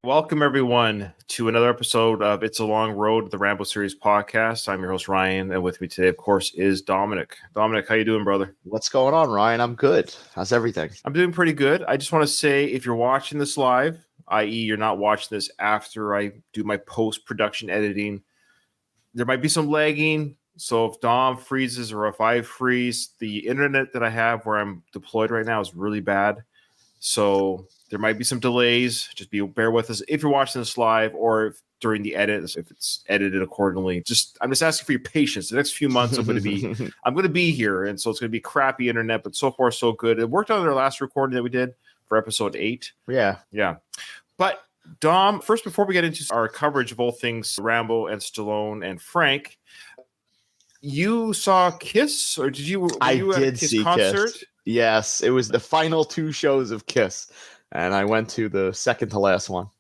Welcome everyone to another episode of It's a Long Road, the Rambo series podcast. I'm your host Ryan, and with me today, of course, is Dominic. Dominic, how you doing, brother? What's going on, Ryan? I'm good. How's everything? I'm doing pretty good. I just want to say, if you're watching this live, i.e., you're not watching this after I do my post-production editing, there might be some lagging. So if Dom freezes or if I freeze, the internet that I have where I'm deployed right now is really bad. So there might be some delays. Just bear with us if you're watching this live or if during the edit, if it's edited accordingly. I'm just asking for your patience. The next few months I'm going to be here, and so it's going to be crappy internet, but so far so good. It worked on our last recording that we did for episode 8. Yeah. But Dom, first before we get into our coverage of all things Rambo and Stallone and Frank, you saw Kiss, or did you? I you did at a Kiss see concert? Kiss. Yes, it was the final 2 shows of Kiss, and I went to the second to last one.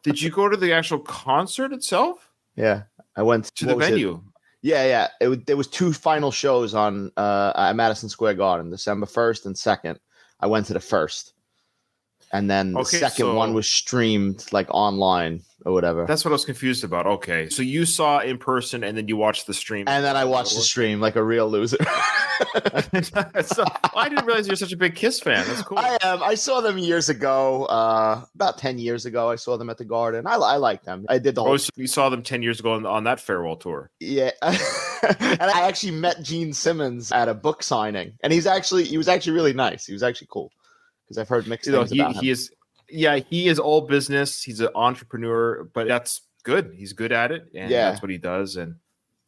Did you go to the actual concert itself? Yeah, I went to the venue. Yeah. There was 2 final shows on at Madison Square Garden, December 1st and 2nd. I went to the first, and then the second one was streamed like online or whatever. That's what I was confused about. Okay, so you saw in person, and then you watched the stream, and then I watched the stream like a real loser. So, I didn't realize you're such a big Kiss fan. That's cool. I am. I saw them years ago, about 10 years ago. I saw them at the Garden. I like them. I did the whole. So you saw them 10 years ago on that farewell tour. Yeah, and I actually met Gene Simmons at a book signing, and he was actually really nice. He was actually cool because I've heard mixed things about him. He is all business. He's an entrepreneur, but that's good. He's good at it, and that's what he does. And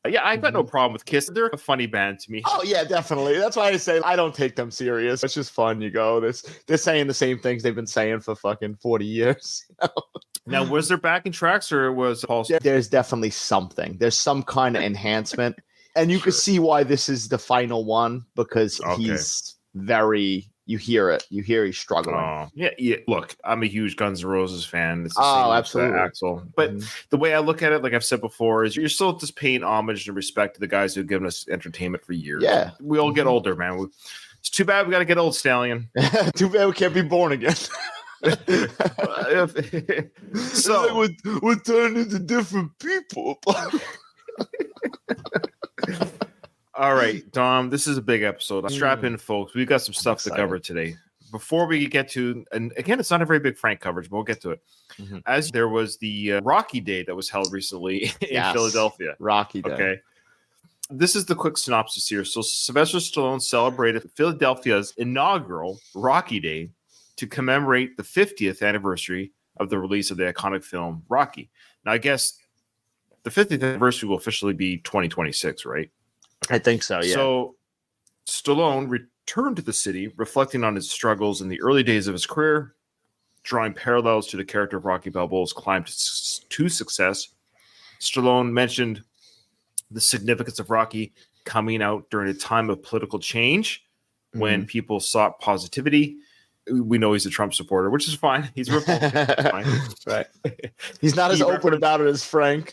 I've got no problem with Kiss. They're a funny band to me. Oh yeah, definitely. That's why I say I don't take them serious. It's just fun. They're saying the same things they've been saying for fucking 40 years. Now, was there backing tracks, or was Paul? There's definitely something. There's some kind of enhancement, and you can see why this is the final one because he's very. You hear it. You hear he's struggling. Oh, yeah. Look, I'm a huge Guns N' Roses fan. It's absolutely. Axl. But the way I look at it, like I've said before, is you're still just paying homage and respect to the guys who've given us entertainment for years. Yeah. We all get older, man. It's too bad we got to get old, Stallion. Too bad we can't be born again. So we're turning into different people. All right, Dom, this is a big episode. Strap in, folks. We've got some stuff to cover today. Before we get to, and again, it's not a very big Frank coverage, but we'll get to it. As there was the Rocky Day that was held recently in Philadelphia. Rocky Day. Okay. This is the quick synopsis here. So Sylvester Stallone celebrated Philadelphia's inaugural Rocky Day to commemorate the 50th anniversary of the release of the iconic film Rocky. Now, I guess the 50th anniversary will officially be 2026, right? I think so, yeah. So Stallone returned to the city, reflecting on his struggles in the early days of his career, drawing parallels to the character of Rocky Balboa's climb to success. Stallone mentioned the significance of Rocky coming out during a time of political change when people sought positivity. We know he's a Trump supporter, which is fine. He's a Republican. Fine. Right. He's not as open about it as Frank.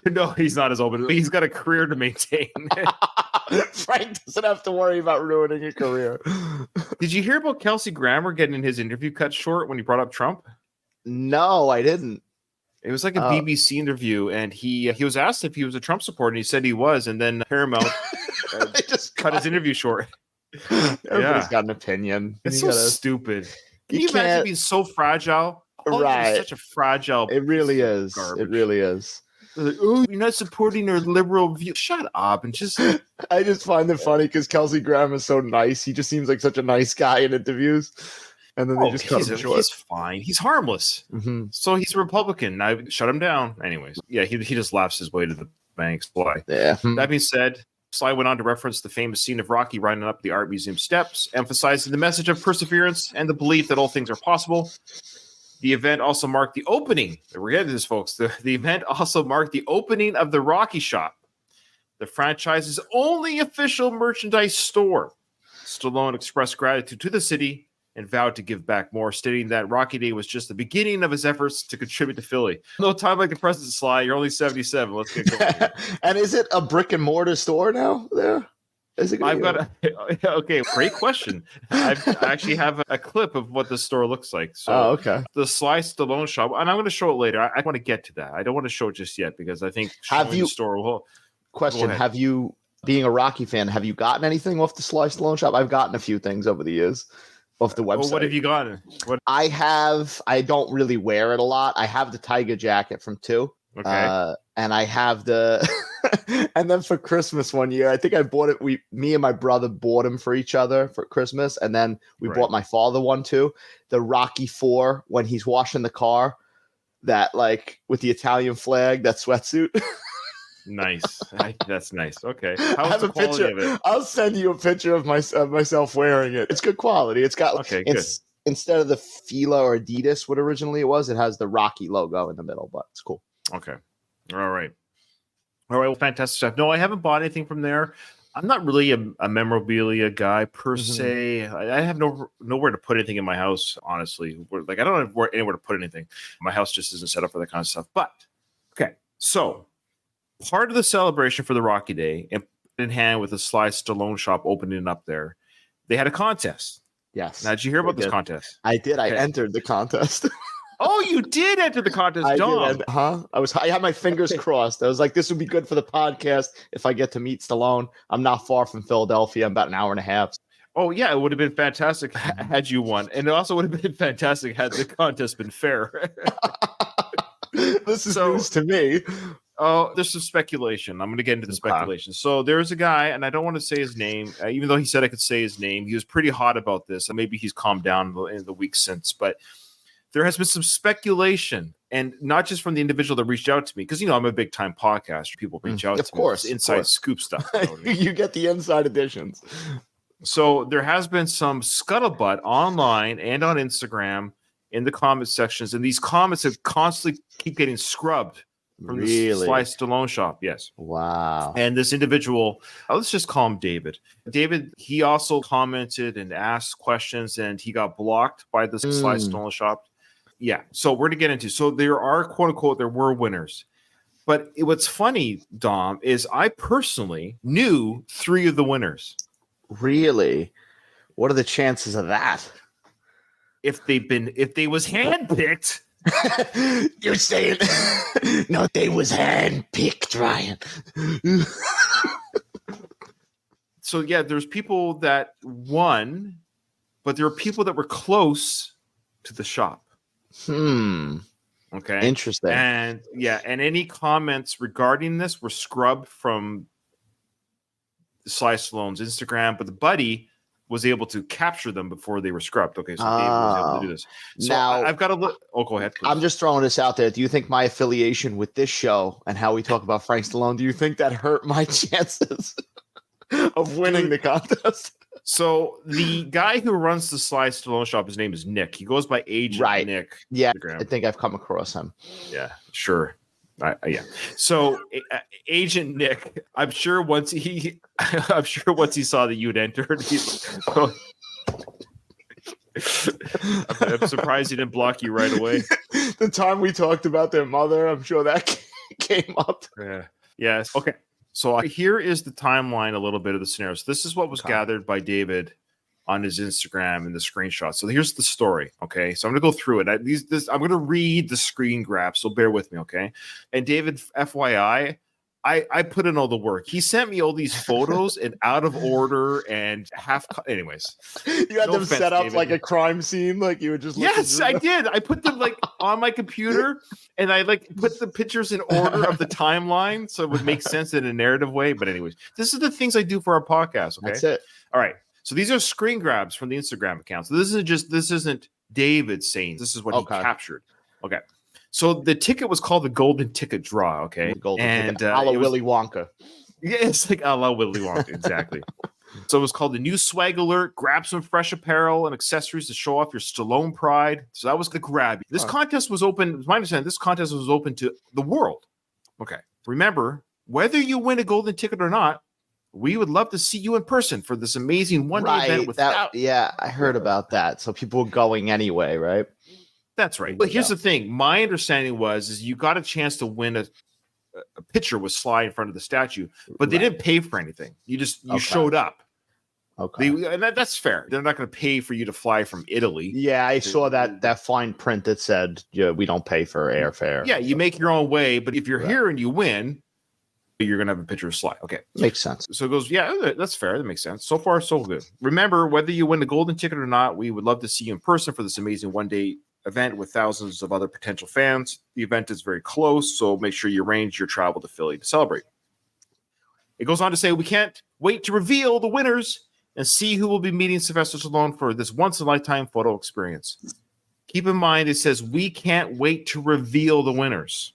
No, he's not as open. He's got a career to maintain. Frank doesn't have to worry about ruining a career. Did you hear about Kelsey Grammer getting his interview cut short when he brought up Trump? No, I didn't. It was like a BBC interview, and he was asked if he was a Trump supporter, and he said he was, and then Paramount just cut his interview short. Everybody's got an opinion. It's so stupid. Can you imagine being so fragile? Right. It's such a fragile. It really is. Garbage. It really is. Like, oh, you're not supporting our liberal view. Shut up and just. I just find it funny because Kelsey Grammer is so nice. He just seems like such a nice guy in interviews, and then they just cut him short. He's fine. He's harmless. So he's a Republican. Now shut him down. Anyways, yeah, he just laughs his way to the bank. Sly. Yeah. That being said, Sly went on to reference the famous scene of Rocky riding up the art museum steps, emphasizing the message of perseverance and the belief that all things are possible. The event also marked the opening. We're getting to this, folks. The event also marked the opening of the Rocky Shop, the franchise's only official merchandise store. Stallone expressed gratitude to the city and vowed to give back more, stating that Rocky Day was just the beginning of his efforts to contribute to Philly. No time like the present, Sly. You're only 77. Let's get going. And is it a brick and mortar store now there? I've got okay, great question. I actually have a clip of what the store looks like. So okay. The Sly Stallone shop, and I'm going to show it later. I want to get to that. I don't want to show it just yet because I think the store will. Question: have you, being a Rocky fan, have you gotten anything off the Sly Stallone shop? I've gotten a few things over the years off the website. What have you gotten? I have. I don't really wear it a lot. I have the Tiger jacket from 2. Okay. And I have the, and then for Christmas one year, I think I bought it. Me and my brother bought them for each other for Christmas. And then we bought my father one too. The Rocky IV, when he's washing the car, that like with the Italian flag, that sweatsuit. Nice. That's nice. Okay. I have a picture of it? I'll send you a picture of myself wearing it. It's good quality. It's got, good. Instead of the Fila or Adidas, what originally it was, it has the Rocky logo in the middle, but it's cool. Okay. All right. Well, fantastic stuff. No, I haven't bought anything from there. I'm not really a memorabilia guy per se. I have nowhere to put anything in my house, honestly. Like I don't have anywhere to put anything. My house just isn't set up for that kind of stuff. But okay, so part of the celebration for the Rocky Day, and in hand with the Sly Stallone shop opening up there, they had a contest. Yes. Now, did you hear about this contest? I did. Okay. I entered the contest. Oh, you did enter the contest, Dom. I had my fingers crossed. I was like, this would be good for the podcast if I get to meet Stallone. I'm not far from Philadelphia. I'm about an hour and a half. Oh, yeah. It would have been fantastic had you won. And it also would have been fantastic had the contest been fair. This is news to me. Oh, there's some speculation. I'm going to get into the speculation. So there's a guy, and I don't want to say his name, even though he said I could say his name. He was pretty hot about this. Maybe he's calmed down in the week since, but there has been some speculation, and not just from the individual that reached out to me, because, I'm a big time podcaster. People reach out to me. Inside scoop stuff. You get the inside editions. So there has been some scuttlebutt online and on Instagram in the comment sections, and these comments have constantly keep getting scrubbed from the Sly Stallone shop. Yes. Wow. And this individual, let's just call him David. David, he also commented and asked questions, and he got blocked by the Sly Stallone shop. Yeah. So we're going to get into. So there are, quote unquote, there were winners. But what's funny, Dom, is I personally knew 3 of the winners. Really? What are the chances of that? If they was handpicked. You're saying no, they was handpicked, Ryan. So yeah, there's people that won, but there are people that were close to the shop. Okay. Interesting. And any comments regarding this were scrubbed from Sly Stallone's Instagram, but the buddy was able to capture them before they were scrubbed. Okay, so David was able to do this. So now I've got to look. Oh, go ahead, please. I'm just throwing this out there. Do you think my affiliation with this show and how we talk about Frank Stallone, do you think that hurt my chances of winning the contest? So the guy who runs the Sly Stallone shop, his name is Nick. He goes by Agent Nick. Yeah, Instagram. I think I've come across him. Yeah, sure. Yeah. So Agent Nick, I'm sure once he saw that you'd entered, I'm surprised he didn't block you right away. The time we talked about their mother, I'm sure that came up. Yeah. Yes. Okay. So here is the timeline, a little bit of the scenario. So this is what was gathered by David on his Instagram and the screenshot. So here's the story. Okay. So I'm going to go through it. I'm going to read the screen grab. So bear with me. Okay. And David, FYI, I put in all the work. He sent me all these photos in out of order and anyways. You had them set up David. Like a crime scene. Like you would just. Yes, I did. I put them like on my computer and I like put the pictures in order of the timeline. So it would make sense in a narrative way. But anyways, this is the things I do for our podcast. Okay. That's it. All right. So these are screen grabs from the Instagram account. So this isn't David saying this is what he captured. Okay. So the ticket was called the Golden Ticket Draw. Okay. And a la Willy Wonka. Yeah, it's like a la Willy Wonka. Exactly. So it was called the new swag alert. Grab some fresh apparel and accessories to show off your Stallone pride. So that was the grab. This contest was open. My understanding, this contest was open to the world. Okay. Remember, whether you win a golden ticket or not, we would love to see you in person for this amazing one-day event. I heard about that. So people were going anyway, right? That's right. But here's the thing. My understanding is you got a chance to win a picture with Sly in front of the statue, but they didn't pay for anything. You showed up. Okay. And that's fair. They're not going to pay for you to fly from Italy. Yeah, I saw that fine print that said, we don't pay for airfare. Yeah, you make your own way, but if you're here and you win, you're going to have a picture of Sly. Okay. Makes sense. So it goes, yeah, that's fair. That makes sense. So far, so good. Remember, whether you win the golden ticket or not, we would love to see you in person for this amazing one-day event with thousands of other potential fans. The event is very close, so make sure you arrange your travel to Philly to celebrate. It goes on to say, we can't wait to reveal the winners and see who will be meeting Sylvester Stallone for this once-in-a-lifetime photo experience. Keep in mind, it says, we can't wait to reveal the winners.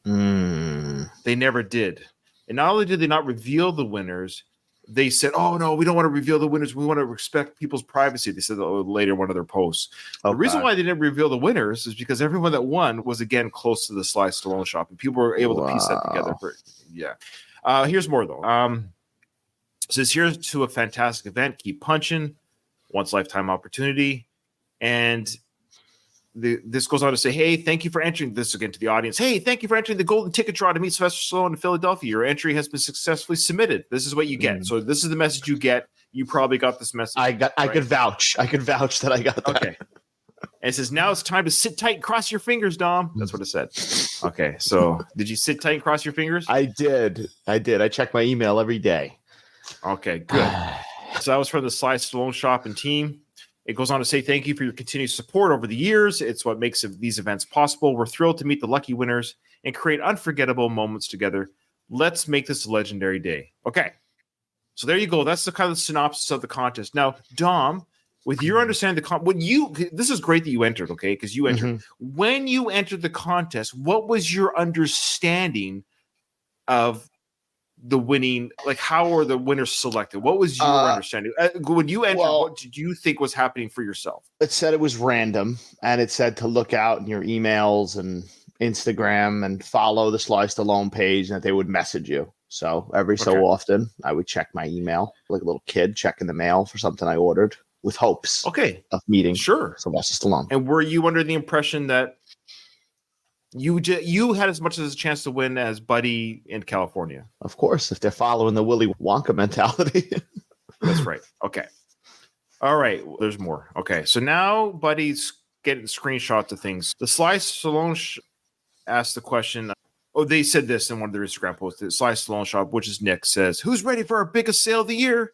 They never did. And not only did they not reveal the winners, they said, oh, no, we don't want to reveal the winners. We want to respect people's privacy. They said later in one of their posts. Okay. The reason why they didn't reveal the winners is because everyone that won was, again, close to the Sly Stallone shop. And people were able to piece that together. Here's more, though. It says, here's to a fantastic event. Keep punching. Once lifetime opportunity. And this goes on to say, hey, thank you for entering this again to the audience. Hey, thank you for entering the golden ticket draw to meet Sylvester Stallone in Philadelphia. Your entry has been successfully submitted. This is what you get. So this is the message you get. You probably got this message. I could vouch. I could vouch that I got that. Okay. And it says, now it's time to sit tight and cross your fingers, Dom. That's what it said. Okay. So did you sit tight and cross your fingers? I did. I check my email every day. Okay, good. So that was from the Sly Stallone shop and team. It goes on to say, thank you for your continued support over the years. It's what makes these events possible. We're thrilled to meet the lucky winners and create unforgettable moments together. Let's make this a legendary day. Okay. So there you go. That's the kind of synopsis of the contest. Now, Dom, with your understanding this is great that you entered, okay? Because you entered. When you entered the contest, what was your understanding of the winning, like how are the winners selected? What was your understanding when you entered? What did you think was happening for yourself? It said it was random, and it said to look out in your emails and Instagram and follow the Sly Stallone page, and that they would message you. So every so often, I would check my email like a little kid checking the mail for something I ordered with hopes of meeting Sylvester Stallone. And were you under the impression that you had as much as a chance to win as Buddy in California? Of course, if they're following the Willy Wonka mentality. That's right. Okay. All right. There's more. Okay. So now Buddy's getting screenshots of things. The Sly Stallone asked the question. They said this in one of their Instagram posts. The Sly Stallone shop, which is Nick, says, who's ready for our biggest sale of the year?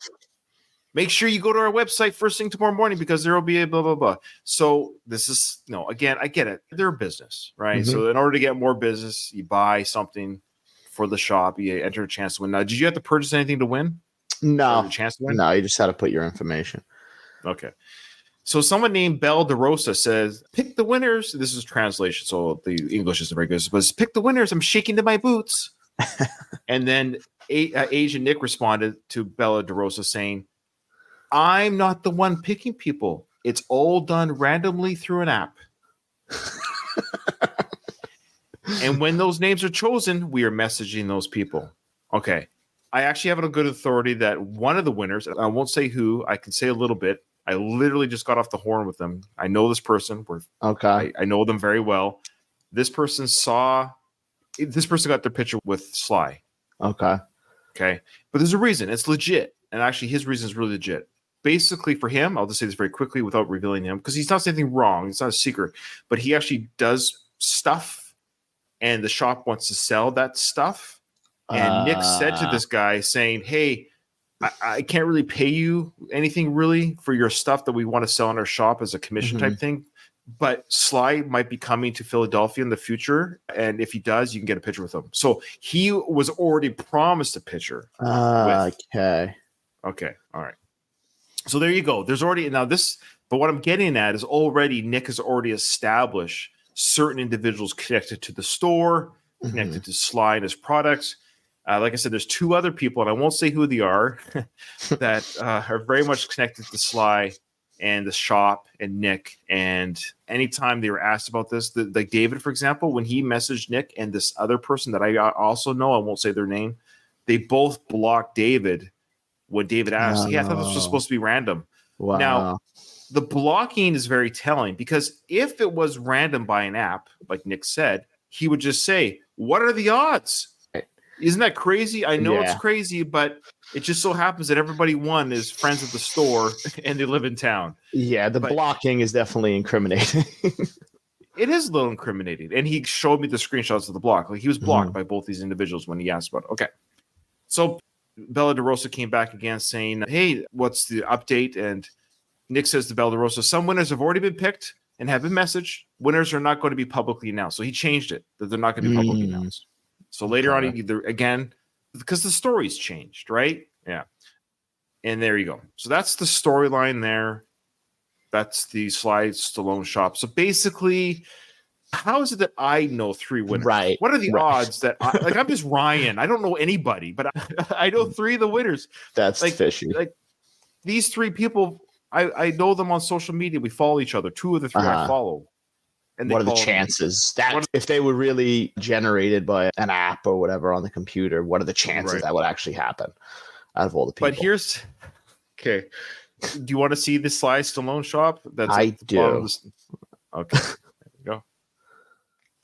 Make sure you go to our website first thing tomorrow morning because there will be a blah, blah, blah. So this is, again, I get it. They're a business, right? So in order to get more business, you buy something for the shop. You enter a chance to win. Now, did you have to purchase anything to win? No. A chance to win? No, you just had to put your information. Okay. So someone named Belle DeRosa says, pick the winners. This is translation, so the English isn't very good. But pick the winners. I'm shaking to my boots. And then Asian Nick responded to Bella DeRosa saying, I'm not the one picking people. It's all done randomly through an app. And when those names are chosen, we are messaging those people. Okay. I actually have it on good authority that one of the winners, I won't say who, I can say a little bit. I literally just got off the horn with them. I know this person. I know them very well. This person got their picture with Sly. Okay. But there's a reason. It's legit. And actually, his reason is really legit. Basically, for him, I'll just say this very quickly without revealing him, because he's not saying anything wrong. It's not a secret. But he actually does stuff, and the shop wants to sell that stuff. And Nick said to this guy saying, hey, I can't really pay you anything really for your stuff that we want to sell in our shop as a commission type thing. But Sly might be coming to Philadelphia in the future. And if he does, you can get a picture with him. So he was already promised a picture. Okay. All right. So there you go. There's already but what I'm getting at is already Nick has already established certain individuals connected to the store, connected to Sly and his products. Like I said, there's two other people, and I won't say who they are, that are very much connected to Sly and the shop and Nick. And anytime they were asked about this, like David, for example, when he messaged Nick and this other person that I also know, I won't say their name, they both blocked David when David asked. I thought this was supposed to be random. Wow. Now, the blocking is very telling, because if it was random by an app, like Nick said, he would just say, what are the odds? Isn't that crazy? I know it's crazy, but it just so happens that everybody won is friends at the store and they live in town. Yeah, the blocking is definitely incriminating. It is a little incriminating. And he showed me the screenshots of the block. Like he was blocked by both these individuals when he asked about it. Okay. So Bella DeRosa came back again saying, hey, what's the update? And Nick says to Bella DeRosa, some winners have already been picked and have been messaged. Winners are not going to be publicly announced. So he changed it, that they're not going to be publicly announced. So later on, either again, because the story's changed, right? Yeah. And there you go. So that's the storyline there. That's the Sly Stallone shop. So basically, how is it that I know 3 winners? Right. What are the odds that I'm just Ryan? I don't know anybody, but I know 3 of the winners. That's fishy. Like these 3 people, I know them on social media. We follow each other. 2 of the 3 I follow. And what are the chances that if they were really generated by an app or whatever on the computer, what are the chances that would actually happen out of all the people? But here's okay. Do you want to see the Sly Stallone shop? I do. Okay. There you go.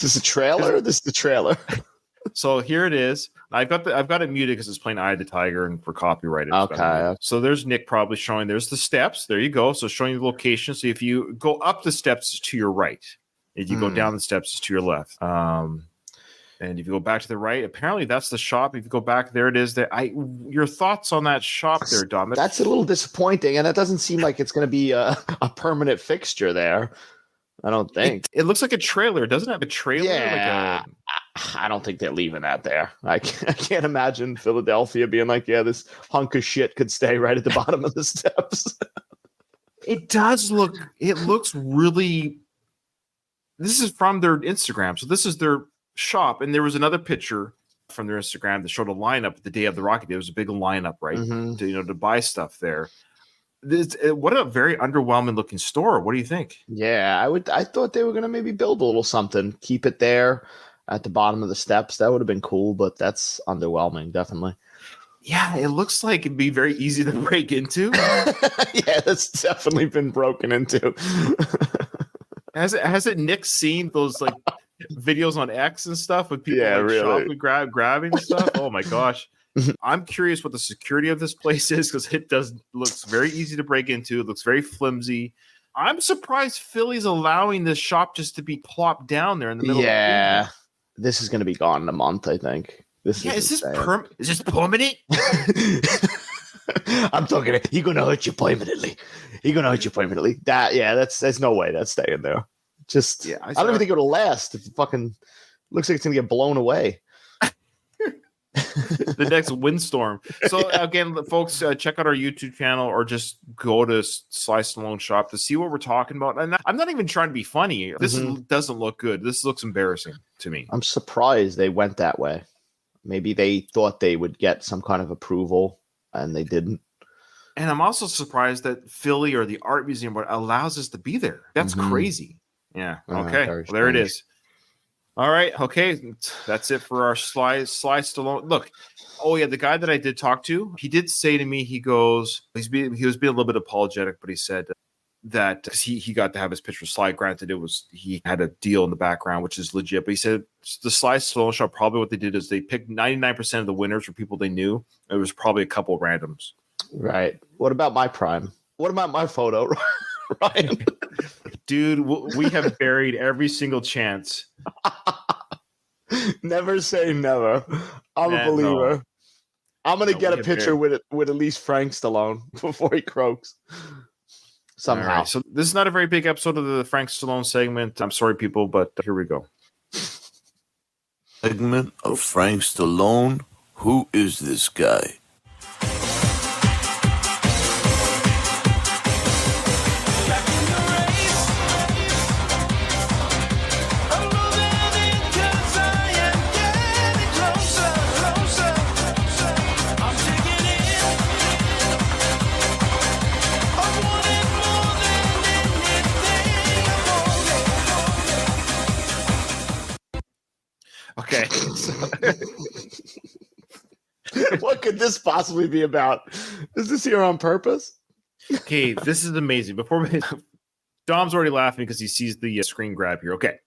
Is this a trailer? This is the trailer. So here it is. I've got it muted because it's playing Eye of the Tiger and for copyright. Okay. So there's Nick probably showing. There's the steps. There you go. So showing the location. So if you go up the steps, it's to your right. If you go down the steps, it's to your left. And if you go back to the right, apparently that's the shop. If you go back, there it is. Your thoughts on that shop there, Dom? That's a little disappointing, and it doesn't seem like it's going to be a permanent fixture there. I don't think. It looks like a trailer. It doesn't have a trailer. Yeah. I don't think they're leaving that there. I can't imagine Philadelphia being like, yeah, this hunk of shit could stay right at the bottom of the steps. It does look. It looks really. This is from their Instagram. So this is their shop. And there was another picture from their Instagram that showed a lineup the day of the Rocky Day. There was a big lineup, right? To buy stuff there. What a very underwhelming looking store. What do you think? Yeah, I thought they were going to maybe build a little something, keep it there at the bottom of the steps. That would have been cool, but that's underwhelming, definitely. Yeah, it looks like it'd be very easy to break into. Yeah, that's definitely been broken into. Hasn't Nick seen those like videos on X and stuff with people really grabbing stuff? Oh my gosh. I'm curious what the security of this place is because it looks very easy to break into. It looks very flimsy. I'm surprised Philly's allowing this shop just to be plopped down there in the middle. Yeah, this is going to be gone in a month, I think. Is this permanent? I'm talking. He's gonna hurt you permanently. There's no way that's staying there. I don't even think it'll last. If it fucking looks like it's gonna get blown away. The next windstorm. So again, folks, check out our YouTube channel or just go to Sly Stallone shop to see what we're talking about. And I'm not even trying to be funny. This doesn't look good. This looks embarrassing to me. I'm surprised they went that way. Maybe they thought they would get some kind of approval and they didn't. And I'm also surprised that Philly or the art museum allows us to be there. That's crazy. Yeah. Okay. Well, there it is. All right. Okay. That's it for our Sly Stallone. Look. Oh yeah. The guy that I did talk to, he did say to me, he was being a little bit apologetic, but he said that because he got to have his picture Sly. Granted, he had a deal in the background, which is legit. But he said the Sly Stallone shop, probably what they did is they picked 99% of the winners for people they knew. It was probably a couple randoms. Right. What about my prime? What about my photo, Ryan? Dude, we have buried every single chance. Never say never. I'm a believer. No. I'm gonna get a picture with at least Frank Stallone before he croaks. Somehow. Right, so this is not a very big episode of the Frank Stallone segment. I'm sorry, people, but here we go. Segment of Frank Stallone. Who is this guy? Okay. What could this possibly be about? Is this here on purpose? Okay, this is amazing. Dom's already laughing because he sees the screen grab here. Okay.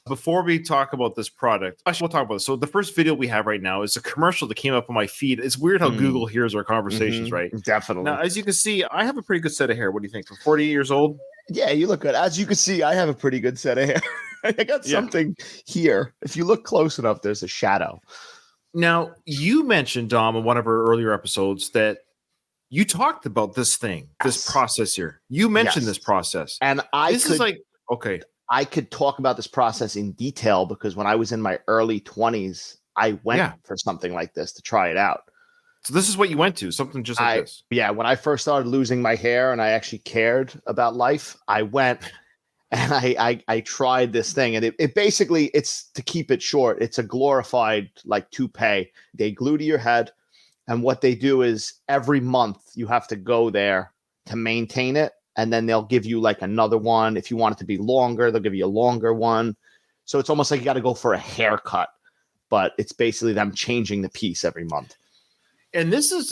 Before we talk about this product, actually, we'll talk about this. So the first video we have right now is a commercial that came up on my feed. It's weird how Google hears our conversations, right? Definitely. Now, as you can see, I have a pretty good set of hair. What do you think? For 48 years old? Yeah, you look good. As you can see, I have a pretty good set of hair. I got something here. If you look close enough, there's a shadow. Now, you mentioned, Dom, in one of our earlier episodes that you talked about this thing, this process here. You mentioned this process. And I could talk about this process in detail because when I was in my early 20s, I went for something like this to try it out. So this is what you went to, something just like this. Yeah, when I first started losing my hair and I actually cared about life, I went and I tried this thing. And it basically, it's, to keep it short, it's a glorified like toupee. They glue to your head. And what they do is every month you have to go there to maintain it. And then they'll give you like another one. If you want it to be longer, they'll give you a longer one. So it's almost like you got to go for a haircut, but it's basically them changing the piece every month. And this is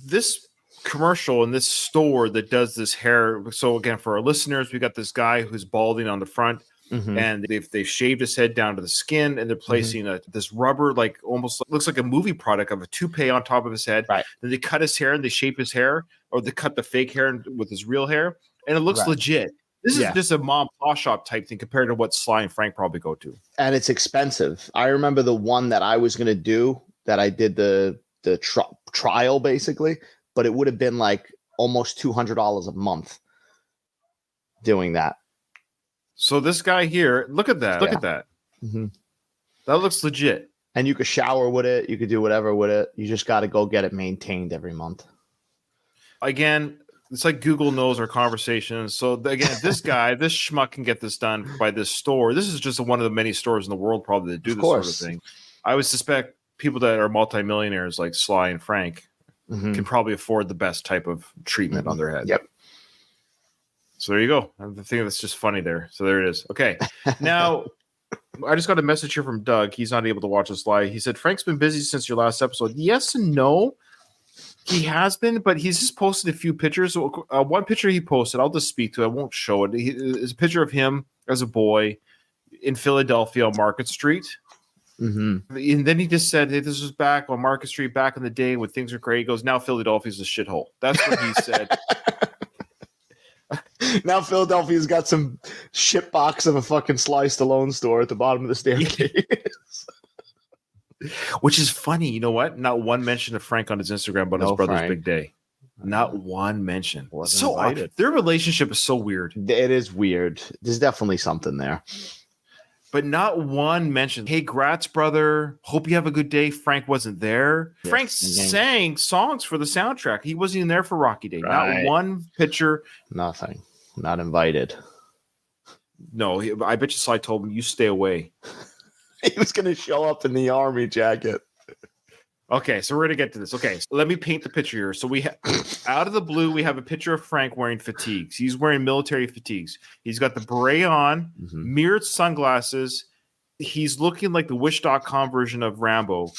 this commercial in this store that does this hair. So again, for our listeners, we got this guy who's balding on the front. And they've shaved his head down to the skin, and they're placing this rubber, like almost looks like a movie product of a toupee on top of his head. Right. Then they cut his hair and they shape his hair, or they cut the fake hair with his real hair, and it looks legit. This is just a mom paw shop type thing compared to what Sly and Frank probably go to. And it's expensive. I remember the one that I was going to do, that I did the trial basically, but it would have been like almost $200 a month doing that. So this guy here, look at that. Look at that. That looks legit. And you could shower with it. You could do whatever with it. You just got to go get it maintained every month. Again, it's like Google knows our conversations. So again, this guy, this schmuck can get this done by this store. This is just one of the many stores in the world probably that do this sort of thing. I would suspect people that are multimillionaires like Sly and Frank can probably afford the best type of treatment on their head. Yep. So there you go. I think that's just funny there. So there it is. Okay. Now, I just got a message here from Doug. He's not able to watch us live. He said, Frank's been busy since your last episode. Yes and no. He has been, but he's just posted a few pictures. One picture he posted, I'll just speak to it. I won't show it. It's a picture of him as a boy in Philadelphia on Market Street. And then he just said, hey, this was back on Market Street back in the day when things were great. He goes, now Philadelphia's a shithole. That's what he said. Now Philadelphia's got some shit box of a fucking Sly Stallone store at the bottom of the staircase. Which is funny. You know what? Not one mention of Frank on his Instagram about his brother's big day. Not one mention. So their relationship is so weird. It is weird. There's definitely something there. But not one mention. Hey, grats, brother. Hope you have a good day. Frank wasn't there. Yes. Frank sang songs for the soundtrack. He wasn't even there for Rocky Day. Not one picture. Nothing. Not invited. No, I bet you Sly told him, you stay away. He was going to show up in the army jacket. Okay, so we're going to get to this. Okay, so let me paint the picture here. So we have, out of the blue, we have a picture of Frank wearing fatigues. He's wearing military fatigues. He's got the beret on, mirrored sunglasses. He's looking like the Wish.com version of Rambo.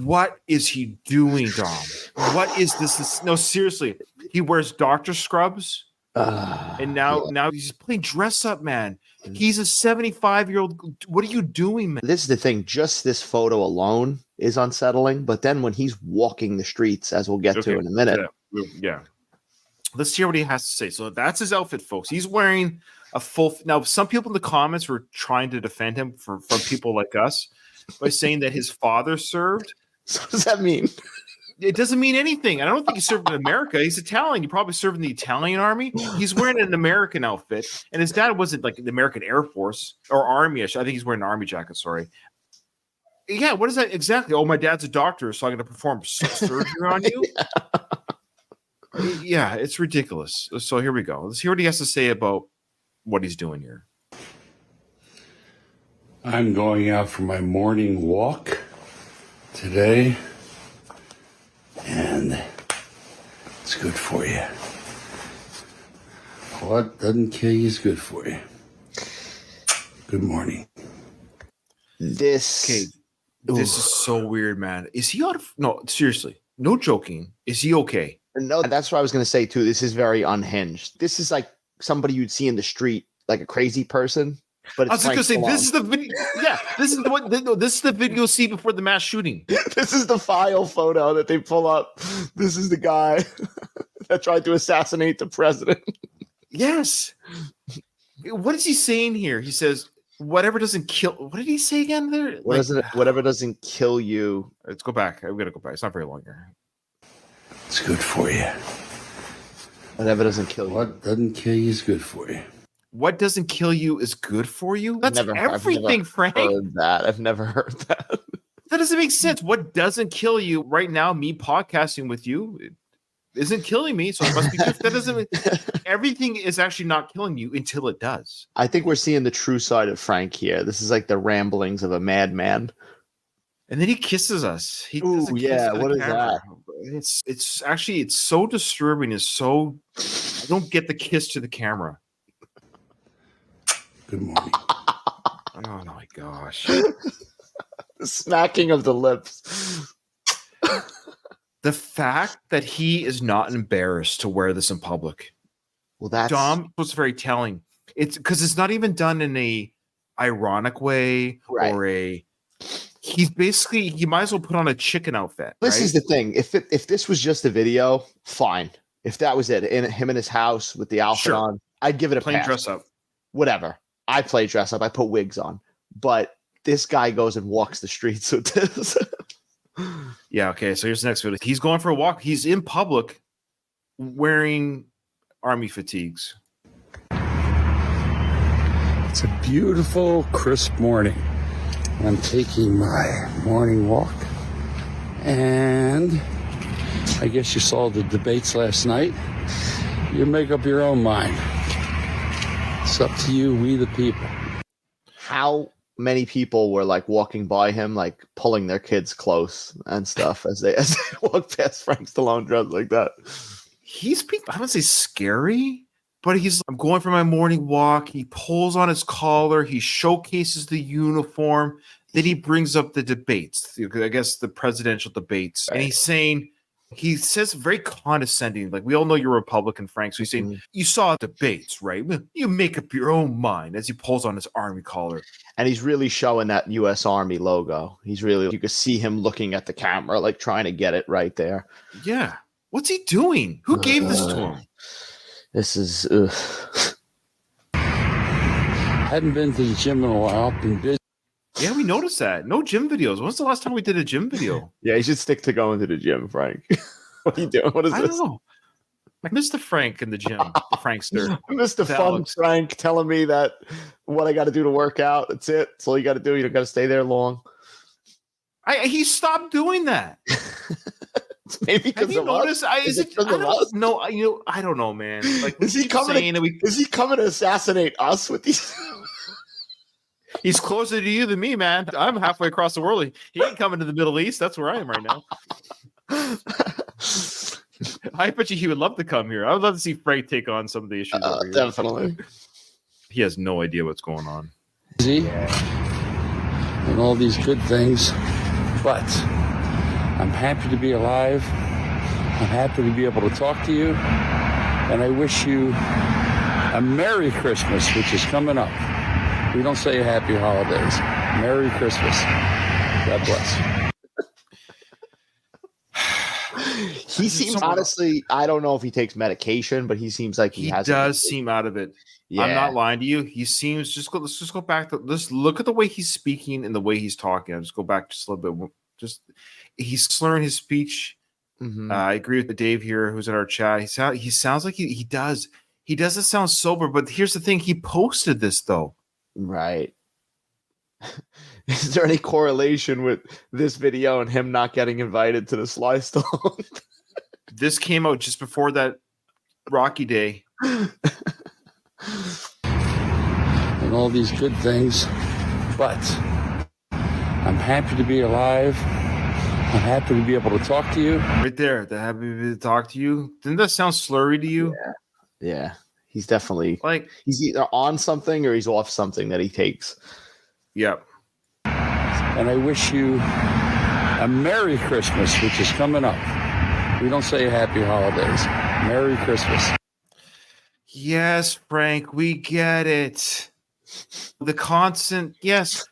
What is he doing, Dom? What is this? No, seriously. He wears doctor scrubs. And now he's playing dress up, man. He's a 75-year-old. What are you doing, man? This is the thing. Just this photo alone is unsettling. But then when he's walking the streets, as we'll get to in a minute. Yeah. Let's hear what he has to say. So that's his outfit, folks. He's wearing a full. Now, some people in the comments were trying to defend him from people like us by saying that his father served. So what does that mean? It doesn't mean anything. I don't think he served in America. He's Italian. He probably served in the Italian army. He's wearing an American outfit, and his dad wasn't like the American Air Force or Army. I think he's wearing an army jacket. Sorry. Yeah, what is that exactly? Oh, my dad's a doctor, so I'm going to perform surgery on you. Yeah, it's ridiculous. So here we go. Let's hear what he has to say about what he's doing here. I'm going out for my morning walk today. And it's good for you. What doesn't kill you is good for you. Good morning. This is so weird, man. Is he out of... No, seriously. No joking. Is he okay? No, that's what I was going to say, too. This is very unhinged. This is like somebody you'd see in the street, like a crazy person. but it's I was just gonna say, Stallone. this is the video. Yeah, this is the one. No, this is the video scene before the mass shooting. This is the file photo that they pull up. This is the guy that tried to assassinate the president. Yes. What is he saying here? He says, "Whatever doesn't kill." What did he say again? There. Whatever doesn't kill you. Let's go back. I'm gonna go back. It's not very long here. It's good for you. Whatever doesn't kill you. What doesn't kill you is good for you. What doesn't kill you is good for you. That's everything, I've never Frank. heard that. I've never heard that. That doesn't make sense. What doesn't kill you right now? Me podcasting with you it isn't killing me, so it must be good. That doesn't. Everything is actually not killing you until it does. I think we're seeing the true side of Frank here. This is like the ramblings of a madman. And then he kisses us. He does a kiss yeah. to the What is camera. that? It's actually so disturbing. It's so I don't get the kiss to the camera. Good morning. Oh my gosh. The smacking of the lips. The fact that he is not embarrassed to wear this in public. Well, that's Dom was very telling. It's because it's not even done in a ironic way or a. He's basically he might as well put on a chicken outfit. This is the thing. If this was just a video, fine. If that was it, in him in his house with the outfit on, I'd give it a plain pass. dress up. Whatever. I play dress up. I put wigs on. But this guy goes and walks the streets with this. Yeah. Okay. So here's the next video. He's going for a walk. He's in public wearing army fatigues. It's a beautiful, crisp morning. I'm taking my morning walk. And I guess you saw the debates last night. You make up your own mind. It's up to you, we the people. How many people were like walking by him, like pulling their kids close and stuff as they walk past Frank Stallone dressed like that? He's being, I wouldn't say scary, but I'm going for my morning walk. He pulls on his collar. He showcases the uniform. Then he brings up the debates, I guess the presidential debates. Right. And he's saying, he says very condescending, like we all know you're a Republican, Frank. So he's saying, you saw debates, right? You make up your own mind as he pulls on his army collar. And he's really showing that U.S. Army logo. He's really, you could see him looking at the camera, like trying to get it right there. Yeah. What's he doing? Who gave this to him? This is. Hadn't been to the gym in a while. Been busy. Yeah, we noticed that. No gym videos. When's the last time we did a gym video? Yeah, you should stick to going to the gym, Frank. What are you doing? What is this? I don't know. Mr. Frank in the gym. The Frankster. Mr. Fun Frank telling me that what I got to do to work out. That's it. That's all you got to do. You don't got to stay there long. He stopped doing that. Maybe because of us. No, I don't know, man. Like, is he coming to assassinate us with these? He's closer to you than me, man. I'm halfway across the world. He ain't coming to the Middle East. That's where I am right now. I bet you he would love to come here. I would love to see Frank take on some of the issues over here. Definitely. He has no idea what's going on. Busy and all these good things, but I'm happy to be alive. I'm happy to be able to talk to you, and I wish you a Merry Christmas, which is coming up. We don't say Happy Holidays. Merry Christmas. God bless. He seems, honestly, I don't know if he takes medication, but he seems like he does seem out of it. Yeah. I'm not lying to you. He seems, let's just go back to, let's look at the way he's speaking and the way he's talking. I'll just go back just a little bit. He's slurring his speech. Mm-hmm. I agree with Dave here, who's in our chat. He sounds like he does. He doesn't sound sober, but here's the thing. He posted this, though. Right. Is there any correlation with this video and him not getting invited to the Sly Stone? This came out just before that Rocky Day. And all these good things, but I'm happy to be alive. I'm happy to be able to talk to you. Right there, the happy to talk to you. Didn't that sound slurry to you? Yeah. He's definitely like he's either on something or he's off something that he takes. Yep. And I wish you a Merry Christmas, which is coming up. We don't say Happy Holidays. Merry Christmas. Yes, Frank, we get it. The constant, yes,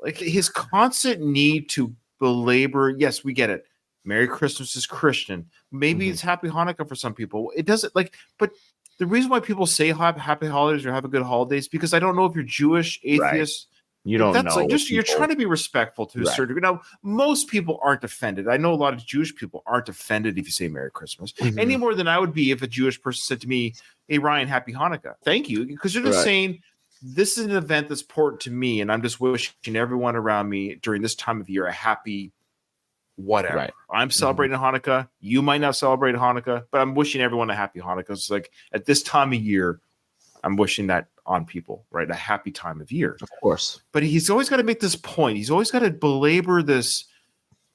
like his constant need to belabor. Yes, we get it. Merry Christmas is Christian. Maybe it's Happy Hanukkah for some people. It doesn't like, but the reason why people say happy holidays or have a good holidays because I don't know if you're Jewish, atheist. Right. You don't that's know. Like just you're trying to be respectful to a certain degree. Now, most people aren't offended. I know a lot of Jewish people aren't offended if you say Merry Christmas any more than I would be if a Jewish person said to me, "Hey Ryan, Happy Hanukkah." Thank you, because you're just saying this is an event that's important to me, and I'm just wishing everyone around me during this time of year a happy whatever. Right. I'm celebrating Hanukkah. You might not celebrate Hanukkah, but I'm wishing everyone a happy Hanukkah. It's like at this time of year, I'm wishing that on people, right? A happy time of year. Of course. But he's always got to make this point. He's always got to belabor this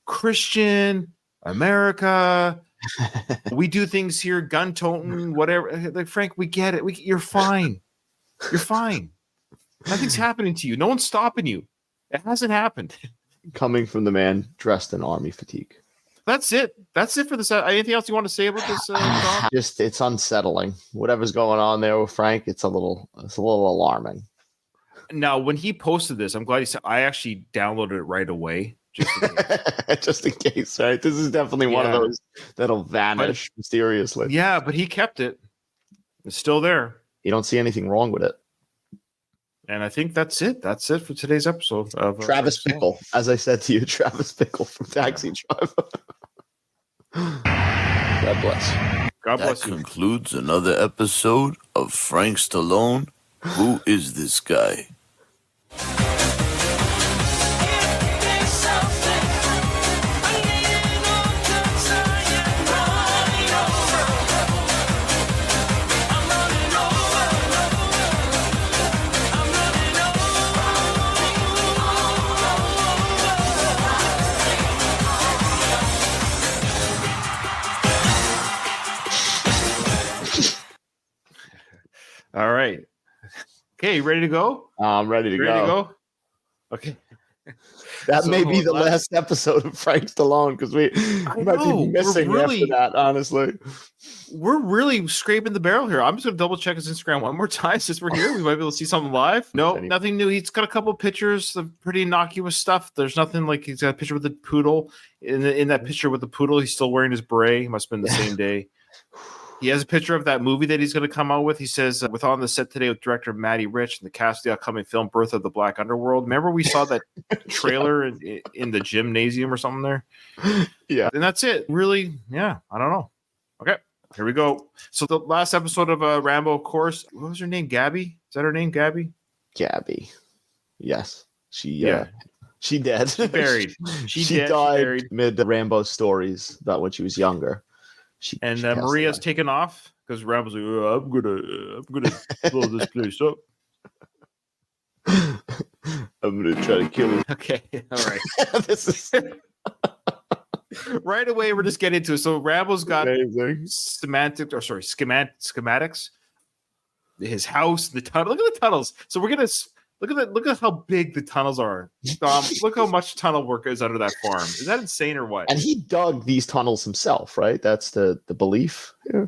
Christian America. We do things here, gun toting, whatever. Like, Frank, we get it. You're fine. You're fine. Nothing's happening to you. No one's stopping you. It hasn't happened. Coming from the man dressed in army fatigue. That's it. That's it for this. Anything else you want to say about this? Just it's unsettling. Whatever's going on there with Frank, it's a little alarming. Now, when he posted this, I'm glad he said I actually downloaded it right away. Just in case, right? This is definitely one of those that'll vanish mysteriously. Yeah, but he kept it. It's still there. You don't see anything wrong with it. And I think that's it. That's it for today's episode of Travis Bickle. As I said to you, Travis Bickle from Taxi Driver. God bless. God bless you. That concludes another episode of Frank Stallone. Who is this guy? All right. Okay, you ready to go? I'm ready to go. Okay. That may be the last episode of Frank Stallone because we might be missing after that, honestly. We're really scraping the barrel here. I'm just going to double check his Instagram one more time since we're here. We might be able to see something live. No, nothing new. He's got a couple of pictures of pretty innocuous stuff. There's nothing like he's got a picture with the poodle. In that picture with the poodle, he's still wearing his beret. He must have been the same day. He has a picture of that movie that he's going to come out with. He says, with on the set today with director Matty Rich and the cast of the upcoming film Birth of the Black Underworld. Remember we saw that trailer in the gymnasium or something there? Yeah. And that's it. Really, yeah, I don't know. Okay, here we go. So the last episode of Rambo, of course. What was her name? Gabby? Is that her name, Gabby? Gabby. Yes. She dead. She buried. She died mid Rambo stories about when she was younger. Maria's taken off because Rambo's like, I'm gonna blow this place up. I'm gonna try to kill him. Okay, all right. This is right away. We're just getting into it. So Rambo's got schematics. His house, the tunnel. Look at the tunnels. So we're gonna look at how big the tunnels are. Look how much tunnel work is under that farm. Is that insane or what? And he dug these tunnels himself, right? That's the belief. Yeah.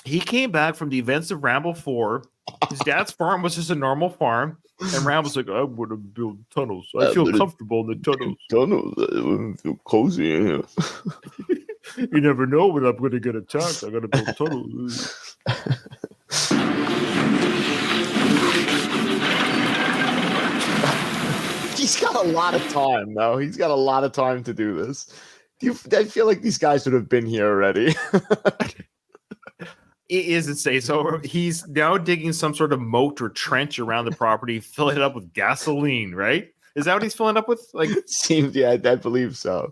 He came back from the events of Rambo 4. His dad's farm was just a normal farm. And Rambo's like, I'm going to build tunnels. I feel comfortable in the tunnels. I feel cozy in here. You never know when I'm going to get attacked. I got to build tunnels. He's got a lot of time, though. He's got a lot of time to do this. I feel like these guys would have been here already. It is insane. So he's now digging some sort of moat or trench around the property, filling it up with gasoline, right? Is that what he's filling up with? Like, seems, yeah, I believe so.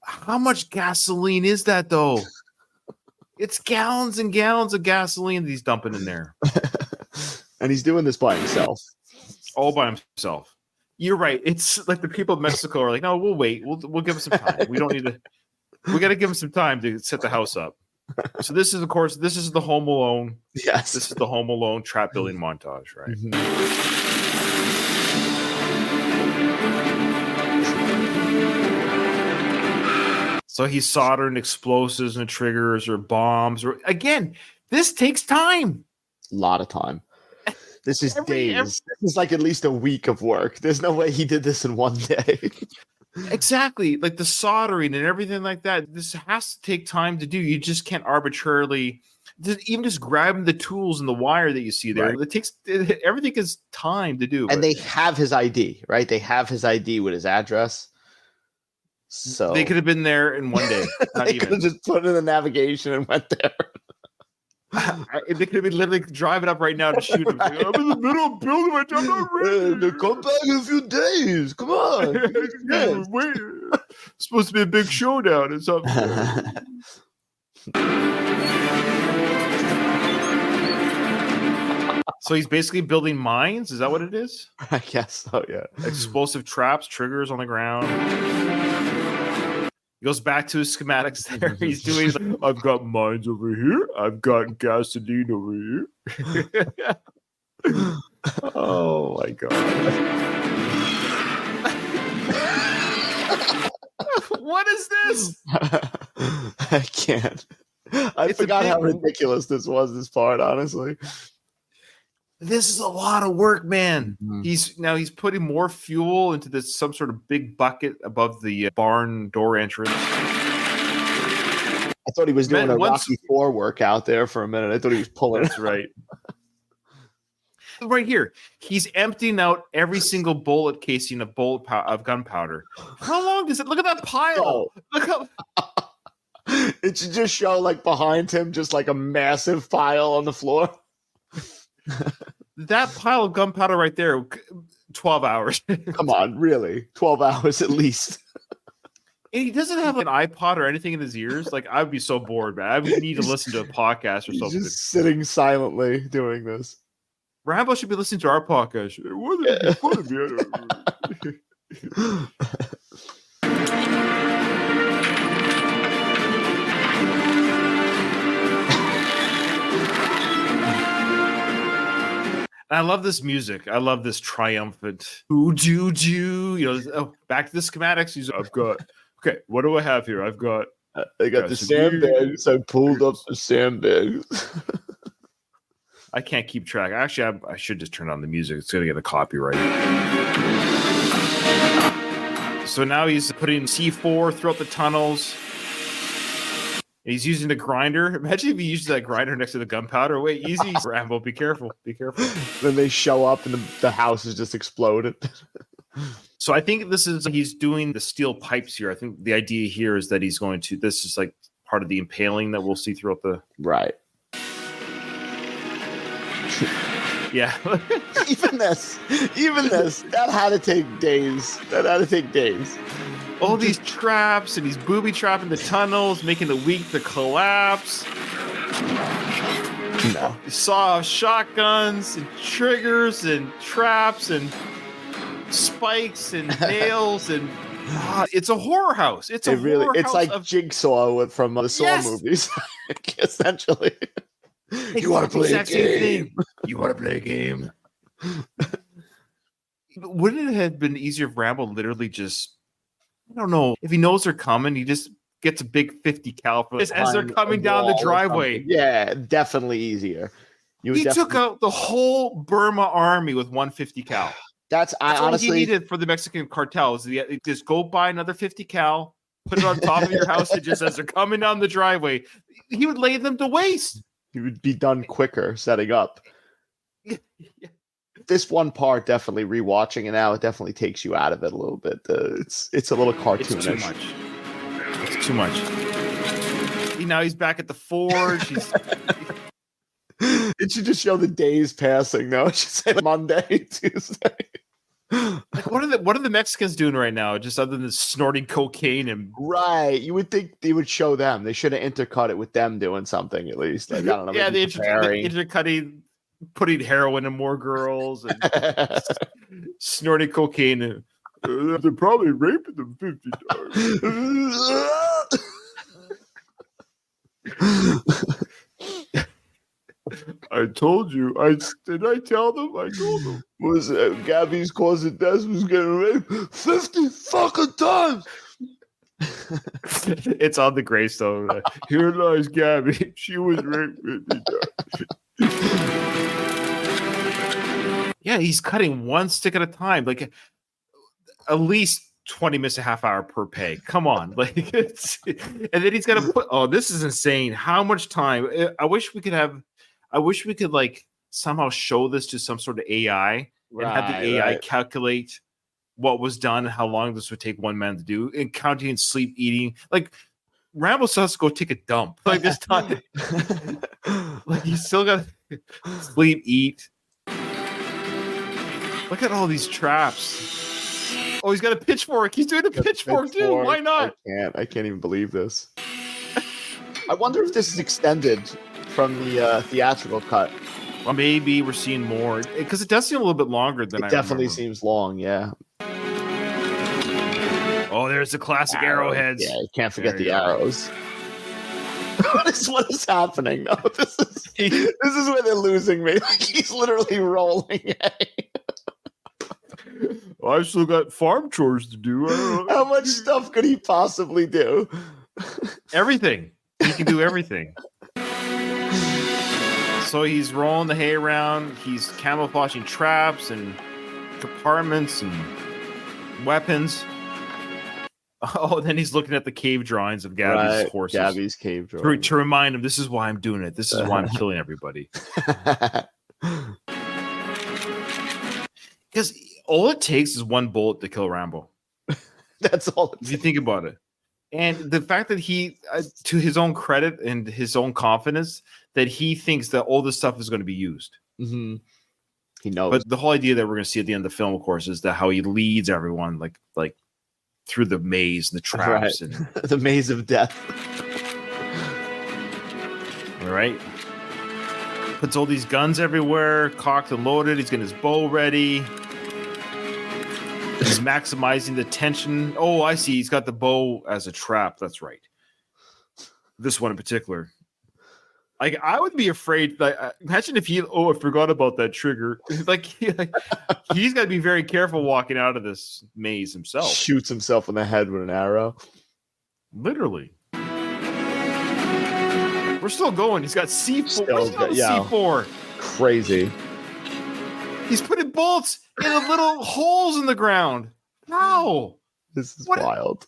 How much gasoline is that, though? It's gallons and gallons of gasoline that he's dumping in there. And he's doing this by himself. All by himself. You're right. It's like the people of Mexico are like, no, we'll wait. We'll give him some time. We don't need to. We got to give him some time to set the house up. So this is, of course, this is the Home Alone. Yes. This is the Home Alone trap building montage, right? Mm-hmm. So he's soldering explosives and triggers or bombs. Or again, this takes time. A lot of time. This is days. This is like at least a week of work. There's no way he did this in one day. Exactly. Like the soldering and everything like that. This has to take time to do. You just can't arbitrarily, even just grabbing the tools and the wire that you see there. Right. Everything is time to do. And they have his ID, right? They have his ID with his address. So they could have been there in one day. They could have just put in the navigation and went there. They could have been literally driving up right now to shoot him. Right. I'm in the middle of building my job. I'm not ready. Come back in a few days. Come on. Wait. It's supposed to be a big showdown or something. So he's basically building mines? Is that what it is? I guess so, yeah. Explosive traps, triggers on the ground. He goes back to his schematics there. He's doing, I've got mines over here. I've got gasoline over here. Oh, my God. What is this? I can't. I forgot how ridiculous this part, honestly. This is a lot of work, man. Mm-hmm. He's putting more fuel into this some sort of big bucket above the barn door entrance. I thought he was doing a Rocky IV workout there for a minute. I thought he was pulling. That's right. Right here, he's emptying out every single bullet casing of gunpowder. How long does it? Look at that pile. Oh. Look how. It should just show like behind him, just like a massive pile on the floor. That pile of gunpowder right there, 12 hours. Come on, really? 12 hours at least. And he doesn't have an iPod or anything in his ears. Like, I would be so bored, man. I would need to listen to a podcast or something. Just sitting silently doing this. Rambo should be listening to our podcast. What is it? I love this music. I love this triumphant back to the schematics. Okay, what do I have here? I got the sandbags. I pulled up the sandbags. I can't keep track. Actually, I should just turn on the music. It's going to get a copyright. So now he's putting C4 throughout the tunnels. He's using the grinder. Imagine if he uses that grinder next to the gunpowder. Wait, easy, Rambo. Be careful. Be careful. Then they show up and the house is just exploded. So I think he's doing the steel pipes here. I think the idea here is that this is like part of the impaling that we'll see throughout the... Right. Yeah. Even this. That had to take days. All these traps, and he's booby trapping the tunnels, making the weak to collapse. No. Saw shotguns and triggers and traps and spikes and nails and it's a horror house. It's like Jigsaw from the Saw movies, essentially. You want to play a game? You want to play a game? Wouldn't it have been easier if Rambo literally just, I don't know, if he knows they're coming, he just gets a big 50 cal as they're coming down the driveway? Yeah, definitely easier. He took out the whole Burma army with 150 cal. That's honestly all he needed for the Mexican cartels. Just go buy another 50 cal, put it on top of your house, and just as they're coming down the driveway, he would lay them to waste. He would be done quicker setting up. Yeah. This one part, definitely rewatching it now, it definitely takes you out of it a little bit. It's a little cartoonish. It's too much. Now he's back at the forge. It should just show the days passing. No, it should say Monday, Tuesday. Like, what are the Mexicans doing right now? Just other than snorting cocaine and right. You would think they would show them. They should have intercut it with them doing something at least. Like, I don't know. Yeah, the intercutting, putting heroin in more girls and snorting cocaine. And, they're probably raping them 50 times. I told you. Did I tell them? I told them. Was Gabby's cause of death was getting raped 50 fucking times. It's on the gravestone. Here lies Gabby. She was raped 50 times. Yeah, he's cutting one stick at a time, like at least 20 minutes, a half hour per pay. Come on. Like and then he's got to put, oh, this is insane. How much time? I wish we could like somehow show this to some sort of AI and have the AI calculate what was done, how long this would take one man to do, and counting sleep, eating. Like Rambo still has to go take a dump. Like this time, like he's still got to sleep, eat. Look at all these traps. Oh, he's got a pitchfork. He's doing a pitchfork too. Why not? I can't even believe this. I wonder if this is extended from the theatrical cut. Well, maybe we're seeing more because it does seem a little bit longer than it definitely seems long. Yeah. Oh, there's the classic arrowheads. Yeah, you can't forget the arrows. What is happening? No, this is where they're losing me. Like, he's literally rolling. I've still got farm chores to do. How much stuff could he possibly do? Everything. He can do everything. So he's rolling the hay around. He's camouflaging traps and compartments and weapons. Oh, then he's looking at the cave drawings of Gabby's horses. Gabby's cave drawings. To remind him, this is why I'm doing it. This is why I'm killing everybody. Because all it takes is one bullet to kill Rambo. That's all. If you think about it. And the fact that he, to his own credit and his own confidence, that he thinks that all this stuff is going to be used. Mm-hmm. He knows. But the whole idea that we're going to see at the end of the film, of course, is that how he leads everyone like through the maze and the traps and the maze of death. All right. Puts all these guns everywhere, cocked and loaded. He's getting his bow ready. He's maximizing the tension. Oh, I see. He's got the bow as a trap. That's right. This one in particular. Like, I would be afraid. Like, imagine if I forgot about that trigger. Like, he's got to be very careful walking out of this maze himself. Shoots himself in the head with an arrow. Literally. We're still going. He's got C4. What's C4? Crazy. He's putting bullets in the little holes in the ground. How? This is wild.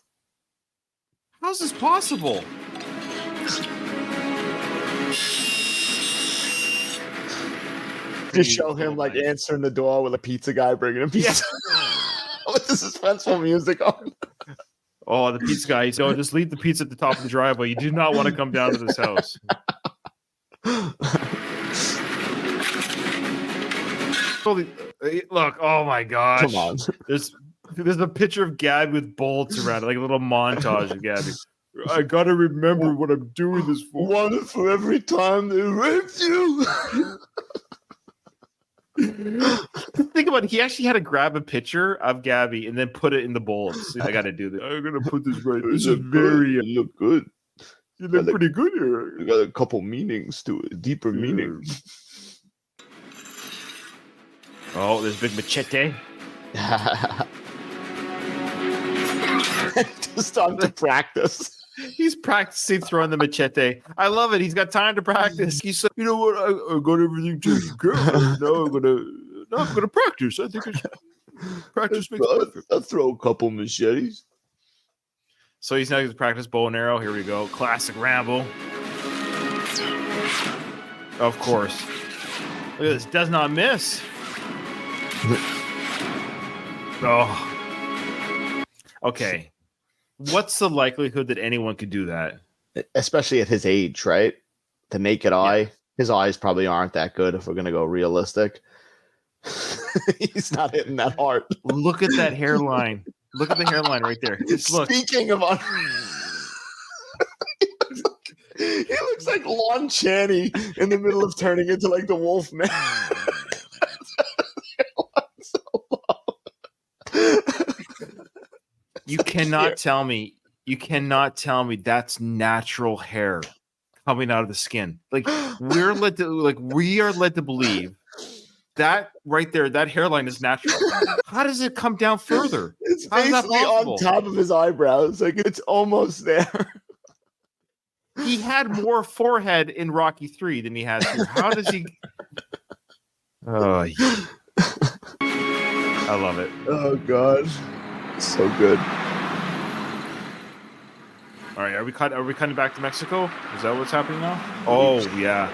How's this possible? Just show him like answering the door with a pizza guy bringing him pizza with the suspenseful music on. Oh, the pizza guy. So just leave the pizza at the top of the driveway. You do not want to come down to this house. Look, oh my gosh. Come on. There's a picture of Gabby with bolts around it, like a little montage of Gabby. I gotta remember what I'm doing this for. One for every time they raped you. Think about it. He actually had to grab a picture of Gabby and then put it in the bullets. I gotta do this. I'm gonna put this right. This is very. You look good. You look pretty good here. You got a couple meanings to it, deeper meaning. Oh, there's big machete. Just time to practice. He's practicing throwing the machete. I love it. He's got time to practice. He said, "You know what? I got everything taken care of. Now I'm gonna practice. I think it's practice makes perfect. I'll throw a couple machetes." So he's now going to practice bow and arrow. Here we go. Classic Rambo. Of course. Look at this. Does not miss. Oh. Okay. What's the likelihood that anyone could do that? Especially at his age, right? The naked eye. His eyes probably aren't that good if we're going to go realistic. He's not hitting that hard. Look at that hairline. Look at the hairline right there. Just look. Speaking of he looks like Lon Chaney in the middle of turning into like the Wolf Man. You cannot tell me that's natural hair coming out of the skin. Like we are led to believe that right there, that hairline is natural. How does it come down further? It's basically on top of his eyebrows. Like it's almost there. He had more forehead in Rocky 3 than he has here. How does he? Oh, God. So good. All right, are we cutting back to Mexico? Is that what's happening now? Oh, yeah.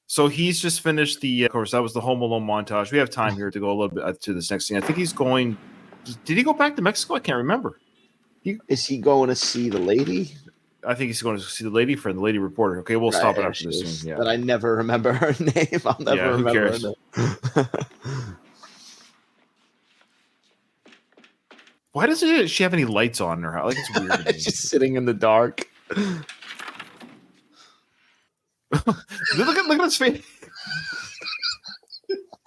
So he's just finished of course, that was the Home Alone montage. We have time here to go a little bit to this next thing. I think he's going, did he go back to Mexico? I can't remember. Is he going to see the lady? I think he's going to see the lady friend, the lady reporter. Okay, we'll stop it after this scene. Yeah. But I never remember her name. I'll never remember her name. Why doesn't she have any lights on in her house? Like, it's weird. She's sitting in the dark. look at his face.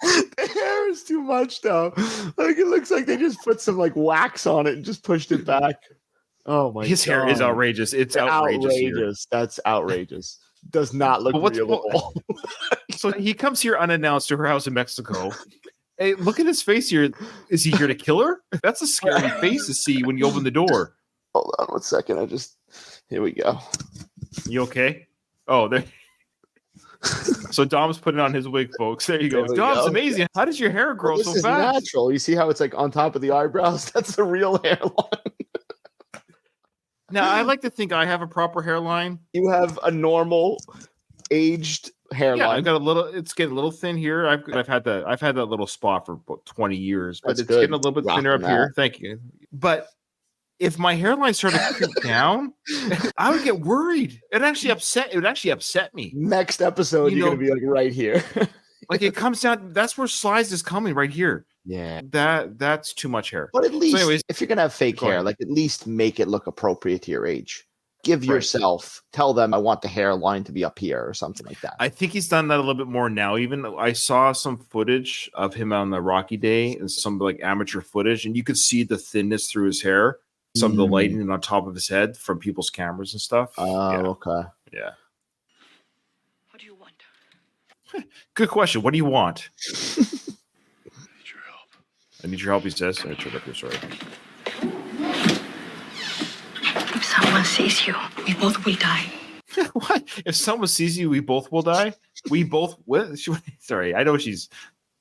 The hair is too much, though. Like, it looks like they just put some like wax on it and just pushed it back. Oh my! His hair is outrageous. It's outrageous. That's outrageous. Does not look real at all. So he comes here unannounced to her house in Mexico. Hey, look at his face here. Is he here to kill her? That's a scary face to see when you open the door. Hold on 1 second. Here we go. You okay? Oh, there. So Dom's putting on his wig, folks. There you go. Dom's amazing. How does your hair grow so fast? Natural. You see how it's like on top of the eyebrows? That's the real hairline. Now, I like to think I have a proper hairline. You have a normal aged hairline. Yeah, I've got a little. It's getting a little thin here. I've had that little spot for about 20 years, but it's getting a little bit thinner up here. Thank you. But if my hairline started to creep down, I would get worried. It would actually upset me. Next episode, you're gonna be like right here. Like it comes down. That's where Slides is coming right here. Yeah, that's too much hair. But at least, if you're gonna have fake hair, like at least make it look appropriate to your age. Give yourself, tell them I want the hairline to be up here or something like that. I think he's done that a little bit more now. Even I saw some footage of him on the Rocky Day and some like amateur footage, and you could see the thinness through his hair, some of the lighting on top of his head from people's cameras and stuff. Oh, okay. Yeah. What do you want? Good question. What do you want? I need your help. He says. I turned up here, sorry. If someone sees you, we both will die. What? If someone sees you, we both will die? We both will? Sorry, I know she's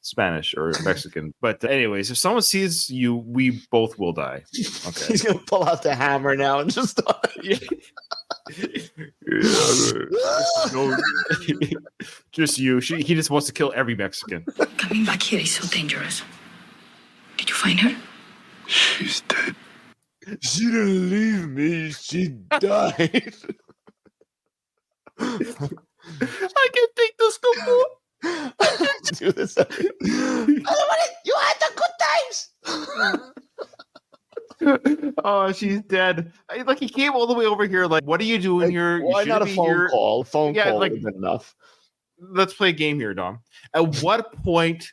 Spanish or Mexican. But anyways, if someone sees you, we both will die. Okay. He's going to pull out the hammer now and just start. Just you. He just wants to kill every Mexican. Coming back here is so dangerous. Did you find her? She's dead. She didn't leave me. She died. I can't take this no more. Do this. I don't want it. You had the good times. Oh, she's dead. Like he came all the way over here. Like, what are you doing here? Why not a phone call? Phone call would have been enough. Let's play a game here, Dom. At what point